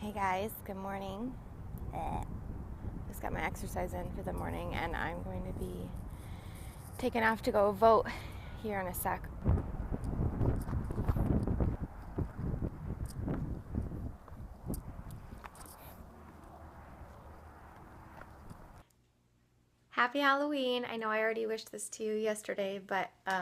Hey guys, good morning. Just got my exercise in for the morning and I'm going to be taking off to go vote here in a sec. Happy Halloween. I know I already wished this to you yesterday, but it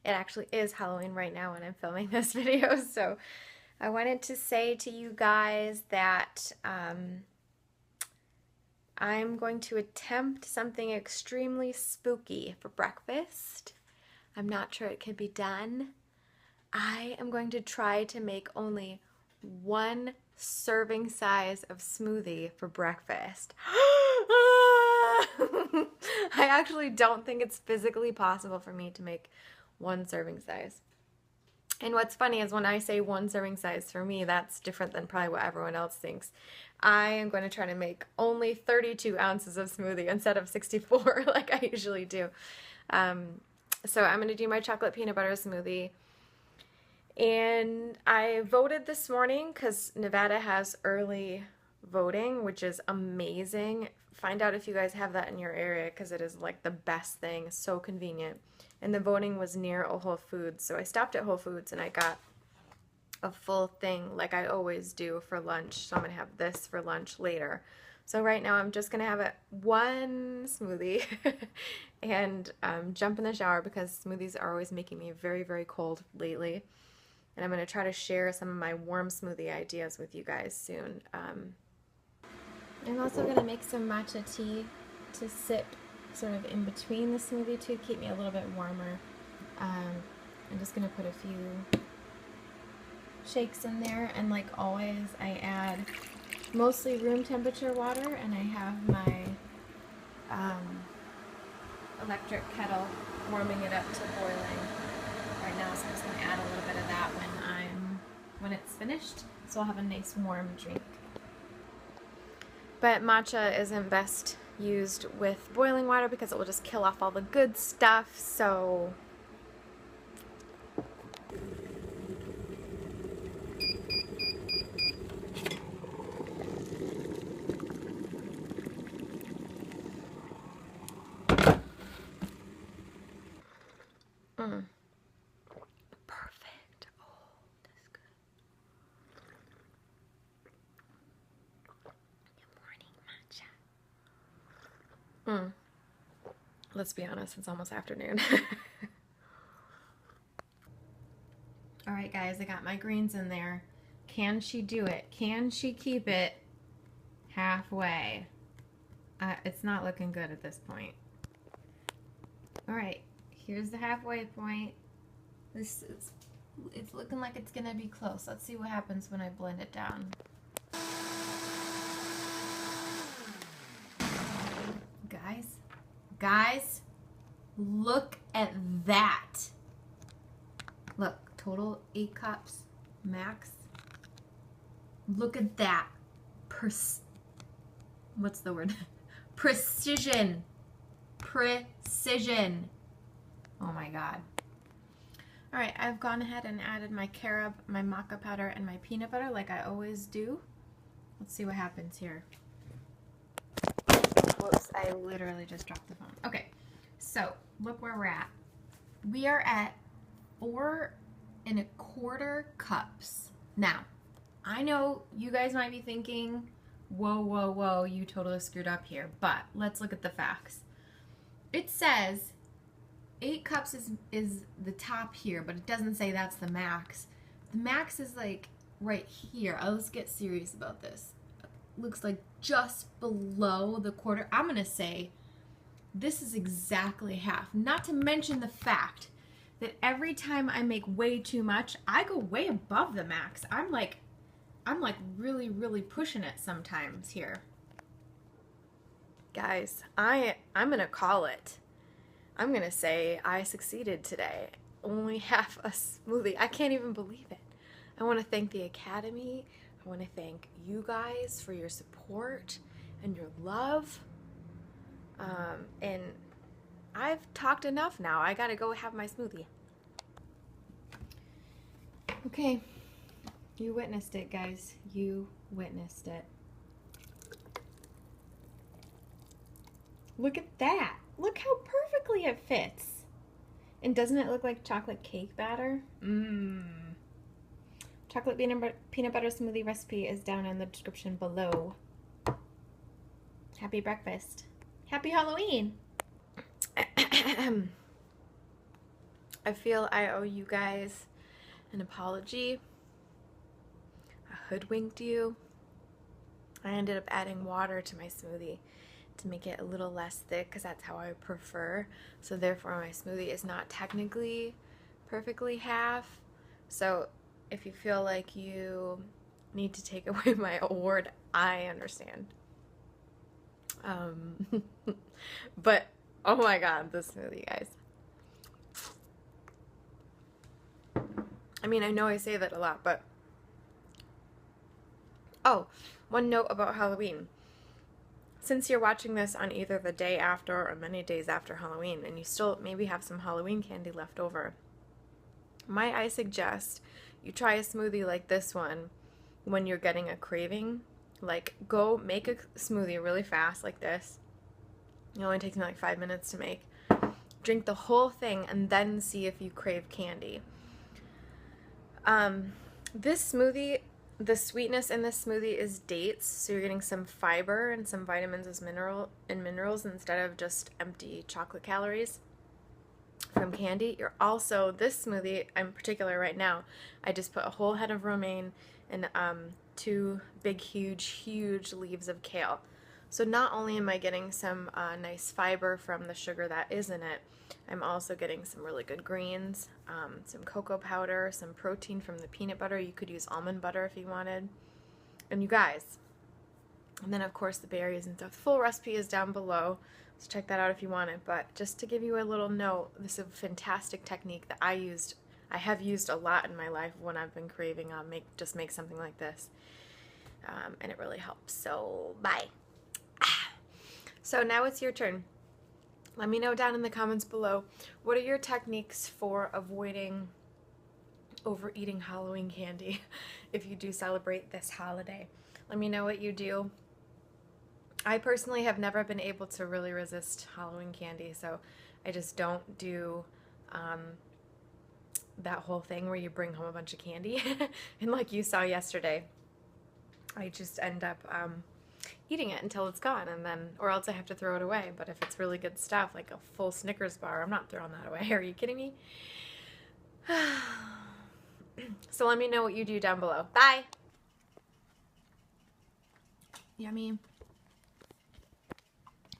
actually is Halloween right now when I'm filming this video. So I wanted to say to you guys that I'm going to attempt something extremely spooky for breakfast. I'm not sure it can be done. I am going to try to make only one serving size of smoothie for breakfast. I actually don't think it's physically possible for me to make one serving size. And what's funny is when I say one serving size for me, that's different than probably what everyone else thinks. I am going to try to make only 32 ounces of smoothie instead of 64 like I usually do. So I'm going to do my chocolate peanut butter smoothie. And I voted this morning because Nevada has early voting, which is amazing. Find out if you guys have that in your area because it is like the best thing. It's so convenient. And the voting was near a Whole Foods. So I stopped at Whole Foods and I got a full thing like I always do for lunch. So I'm going to have this for lunch later. So right now I'm just going to have one smoothie and jump in the shower because smoothies are always making me very, very cold lately. And I'm going to try to share some of my warm smoothie ideas with you guys soon. I'm also going to make some matcha tea to sip sort of in between the smoothie to keep me a little bit warmer. I'm just going to put a few shakes in there, and like always I add mostly room temperature water, and I have my electric kettle warming it up to boiling right now, so I'm just going to add a little bit of that when it's finished, so I'll have a nice warm drink. But matcha isn't best used with boiling water because it will just kill off all the good stuff, so perfect. Oh, that's good. Good morning, matcha. Let's be honest, it's almost afternoon. Alright guys, I got my greens in there. Can she do it? Can she keep it halfway? It's not looking good at this point. Alright, here's the halfway point. It's looking like it's gonna be close. Let's see what happens when I blend it down. Guys, look at that. Look, total 8 cups max. Look at that. What's the word? Precision. Precision. Oh my god. Alright, I've gone ahead and added my carob, my maca powder, and my peanut butter like I always do. Let's see what happens here. Whoops, I literally just dropped the phone. Okay, so look where we're at. We are at 4 1/4 cups. Now, I know you guys might be thinking, whoa, you totally screwed up here, but let's look at the facts. It says 8 cups is the top here, but it doesn't say that's the max. The max is like right here. Let's get serious about this. Looks like just below the quarter. I'm gonna say this is exactly half. Not to mention the fact that every time I make way too much, I go way above the max. I'm like really pushing it sometimes here. Guys, I'm gonna call it. I'm gonna say I succeeded today. Only half a smoothie. I can't even believe it. I want to thank the Academy. I want to thank you guys for your support and your love. And I've talked enough now. I gotta go have my smoothie. Okay, you witnessed it, guys. You witnessed it. Look at that. Look how perfectly it fits. And doesn't it look like chocolate cake batter? Mmm. Chocolate peanut butter smoothie recipe is down in the description below. Happy breakfast. Happy Halloween. I feel I owe you guys an apology. I hoodwinked you. I ended up adding water to my smoothie to make it a little less thick because that's how I prefer. So therefore my smoothie is not technically perfectly half. So if you feel like you need to take away my award, I understand. But oh my god, this smoothie, guys. I mean, I know I say that a lot, but oh, one note about Halloween. Since you're watching this on either the day after or many days after Halloween, and you still maybe have some Halloween candy left over, I suggest you try a smoothie like this one when you're getting a craving. Like, go make a smoothie really fast like this. It only takes me like 5 minutes to make. Drink the whole thing and then see if you crave candy. This smoothie, the sweetness in this smoothie is dates, so you're getting some fiber and some vitamins as minerals instead of just empty chocolate calories from candy. You're also, this smoothie in particular right now, I just put a whole head of romaine and 2 big huge leaves of kale. So not only am I getting some nice fiber from the sugar that is in it, I'm also getting some really good greens, some cocoa powder, some protein from the peanut butter. You could use almond butter if you wanted. And you guys, and then of course the berries and stuff. The full recipe is down below, so check that out if you want it. But just to give you a little note, this is a fantastic technique that I have used a lot in my life when I've been craving. Just make something like this, and it really helps. So bye. So now it's your turn. Let me know down in the comments below, what are your techniques for avoiding overeating Halloween candy if you do celebrate this holiday? Let me know what you do. I personally have never been able to really resist Halloween candy, so I just don't do that whole thing where you bring home a bunch of candy. And like you saw yesterday, I just end up eating it until it's gone, and then, or else I have to throw it away. But if it's really good stuff, like a full Snickers bar, I'm not throwing that away. Are you kidding me? So let me know what you do down below. Bye! Yummy.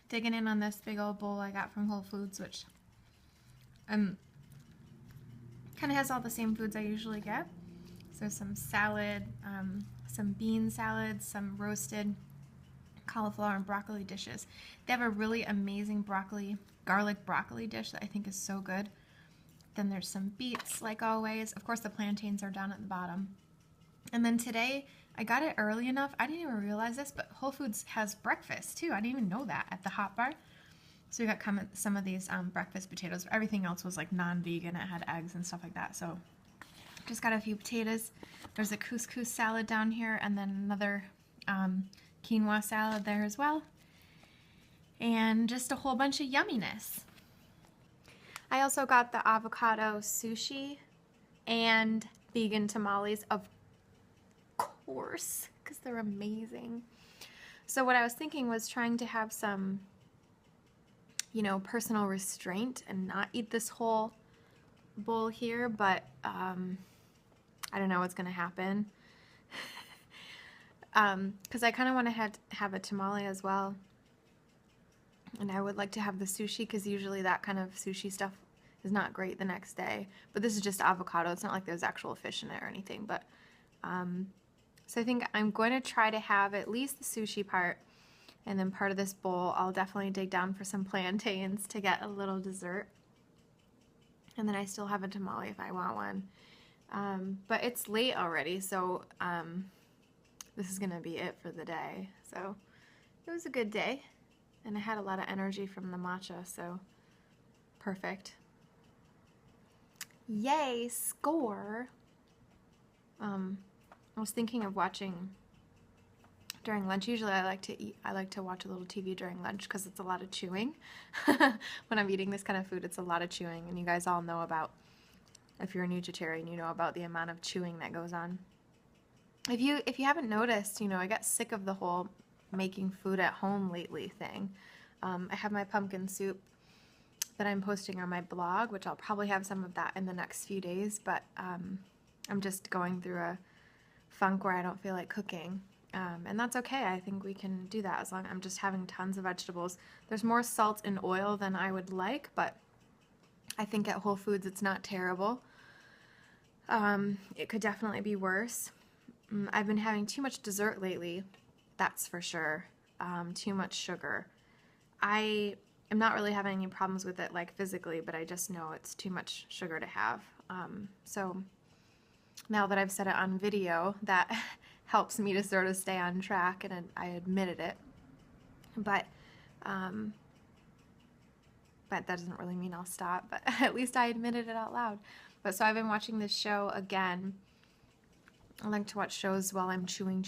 Digging in on this big old bowl I got from Whole Foods, which kind of has all the same foods I usually get. So some salad, some bean salads, some roasted cauliflower and broccoli dishes. They have a really amazing garlic broccoli dish that I think is so good. Then there's some beets, like always. Of course, the plantains are down at the bottom. And then today, I got it early enough. I didn't even realize this, but Whole Foods has breakfast too. I didn't even know that at the hot bar. So we got some of these breakfast potatoes. Everything else was like non-vegan. It had eggs and stuff like that. So just got a few potatoes. There's a couscous salad down here, and then another quinoa salad there as well, and just a whole bunch of yumminess. I also got the avocado sushi and vegan tamales, of course, because they're amazing. So what I was thinking was trying to have some, personal restraint and not eat this whole bowl here, but I don't know what's gonna happen. Because I kind of want to have a tamale as well, and I would like to have the sushi, because usually that kind of sushi stuff is not great the next day, but this is just avocado. It's not like there's actual fish in it or anything, but so I think I'm going to try to have at least the sushi part, and then part of this bowl I'll definitely dig down for some plantains to get a little dessert, and then I still have a tamale if I want one, but it's late already, so this is going to be it for the day. So it was a good day, and I had a lot of energy from the matcha, so perfect. Yay, score! I was thinking of watching during lunch. Usually I like to watch a little TV during lunch because it's a lot of chewing. When I'm eating this kind of food, it's a lot of chewing, and you guys all know about, if you're a Nutritarian, you know about the amount of chewing that goes on. If you haven't noticed, I got sick of the whole making food at home lately thing. I have my pumpkin soup that I'm posting on my blog, which I'll probably have some of that in the next few days, but I'm just going through a funk where I don't feel like cooking. And that's okay. I think we can do that as long as I'm just having tons of vegetables. There's more salt and oil than I would like, but I think at Whole Foods it's not terrible. It could definitely be worse. I've been having too much dessert lately, that's for sure. Too much sugar. I am not really having any problems with it like physically, but I just know it's too much sugar to have. So now that I've said it on video, that helps me to sort of stay on track, and I admitted it. But that doesn't really mean I'll stop, but at least I admitted it out loud. But so I've been watching this show again. I like to watch shows while I'm chewing.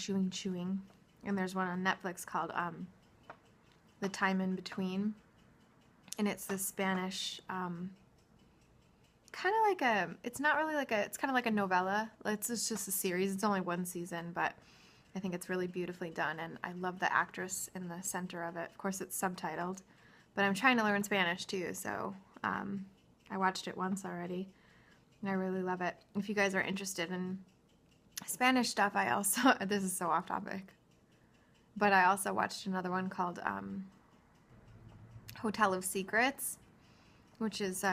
And there's one on Netflix called The Time in Between. And it's this Spanish, kind of like it's not really like it's kind of like a novella. It's just a series. It's only one season, but I think it's really beautifully done. And I love the actress in the center of it. Of course, it's subtitled. But I'm trying to learn Spanish too, so I watched it once already. And I really love it. If you guys are interested in Spanish stuff, I also, this is so off topic, but I also watched another one called Hotel of Secrets, which is,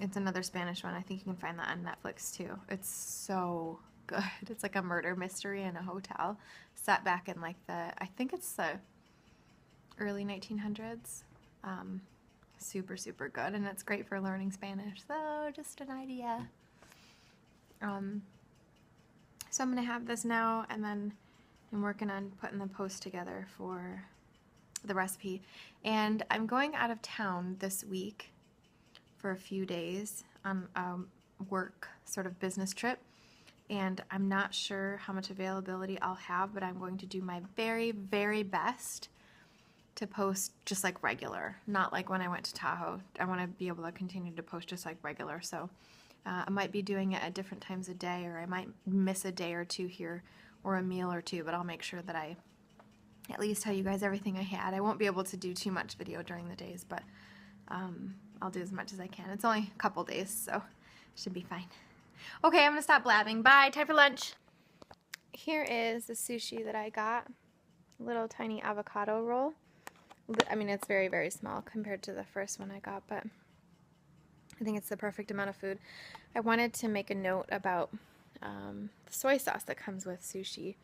it's another Spanish one. I think you can find that on Netflix too. It's so good. It's like a murder mystery in a hotel set back in like I think it's the early 1900s. Super, super good, and it's great for learning Spanish. So just an idea. So I'm going to have this now, and then I'm working on putting the post together for the recipe. And I'm going out of town this week for a few days on a work sort of business trip. And I'm not sure how much availability I'll have, but I'm going to do my very, very best to post just like regular, not like when I went to Tahoe. I want to be able to continue to post just like regular. So I might be doing it at different times of day, or I might miss a day or two here or a meal or two, but I'll make sure that I at least tell you guys everything I had. I won't be able to do too much video during the days, but I'll do as much as I can. It's only a couple days, so it should be fine. Okay, I'm going to stop blabbing. Bye. Time for lunch. Here is the sushi that I got. A little tiny avocado roll. I mean, it's very, very small compared to the first one I got, but I think it's the perfect amount of food. I wanted to make a note about the soy sauce that comes with sushi.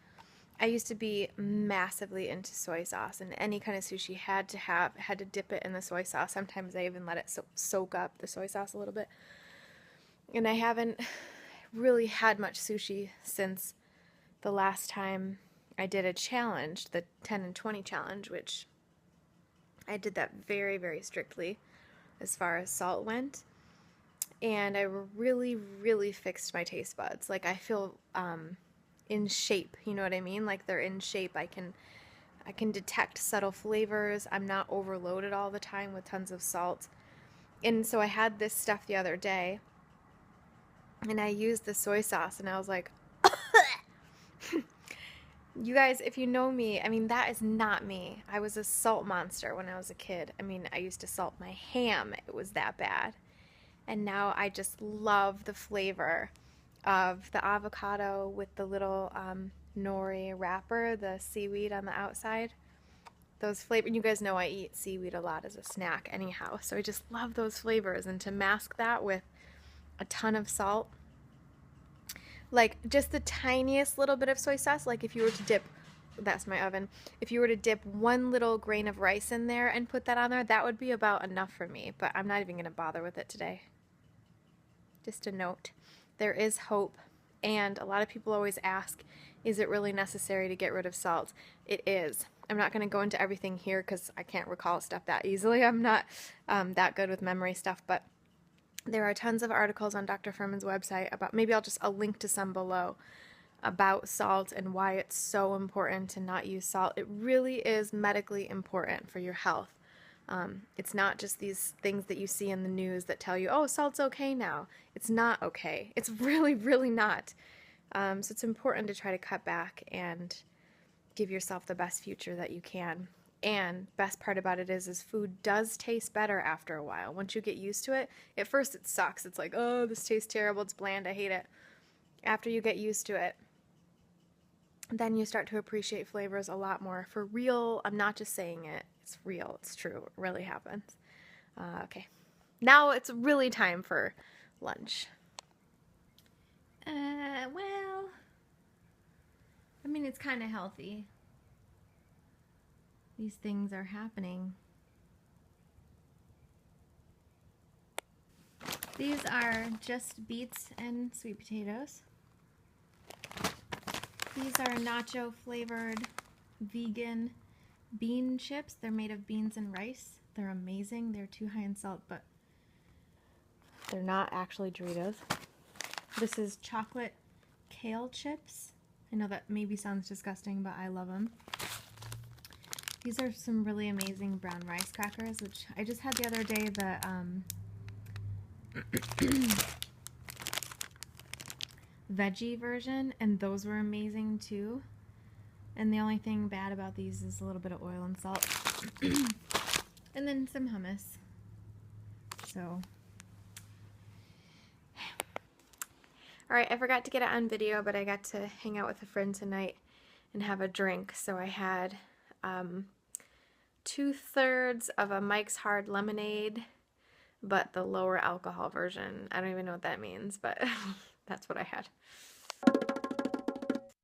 I used to be massively into soy sauce, and any kind of sushi had to dip it in the soy sauce. Sometimes I even let it soak up the soy sauce a little bit. And I haven't really had much sushi since the last time I did a challenge, the 10 and 20 challenge, which I did that very, very strictly as far as salt went. And I really, really fixed my taste buds. Like, I feel in shape, you know what I mean? Like, they're in shape. I can detect subtle flavors. I'm not overloaded all the time with tons of salt. And so I had this stuff the other day, and I used the soy sauce, and I was like, you guys, if you know me, I mean, that is not me. I was a salt monster when I was a kid. I mean, I used to salt my ham. It was that bad. And now I just love the flavor of the avocado with the little nori wrapper, the seaweed on the outside. Those flavors, you guys know I eat seaweed a lot as a snack anyhow, so I just love those flavors. And to mask that with a ton of salt, like just the tiniest little bit of soy sauce, like if you were to dip, that's my oven, if you were to dip one little grain of rice in there and put that on there, that would be about enough for me, but I'm not even going to bother with it today. Just a note, there is hope, and a lot of people always ask, is it really necessary to get rid of salt? It is. I'm not going to go into everything here because I can't recall stuff that easily. I'm not that good with memory stuff, but there are tons of articles on Dr. Furman's website about, maybe I'll link to some below, about salt and why it's so important to not use salt. It really is medically important for your health. It's not just these things that you see in the news that tell you, oh, salt's okay now. It's not okay. It's really, really not. So it's important to try to cut back and give yourself the best future that you can. And best part about it is food does taste better after a while. Once you get used to it, at first it sucks. It's like, oh, this tastes terrible. It's bland. I hate it. After you get used to it, then you start to appreciate flavors a lot more. For real, I'm not just saying it. It's real. It's true. It really happens. Okay. Now it's really time for lunch. Well, I mean, it's kind of healthy. These things are happening. These are just beets and sweet potatoes. These are nacho flavored vegan bean chips. They're made of beans and rice. They're amazing. They're too high in salt, but they're not actually Doritos. This is chocolate kale chips. I know that maybe sounds disgusting, but I love them. These are some really amazing brown rice crackers, which I just had the other day, the veggie version, and those were amazing too. And the only thing bad about these is a little bit of oil and salt. And then some hummus. So, alright, I forgot to get it on video, but I got to hang out with a friend tonight and have a drink. So I had 2/3 of a Mike's Hard Lemonade, but the lower alcohol version. I don't even know what that means, but that's what I had.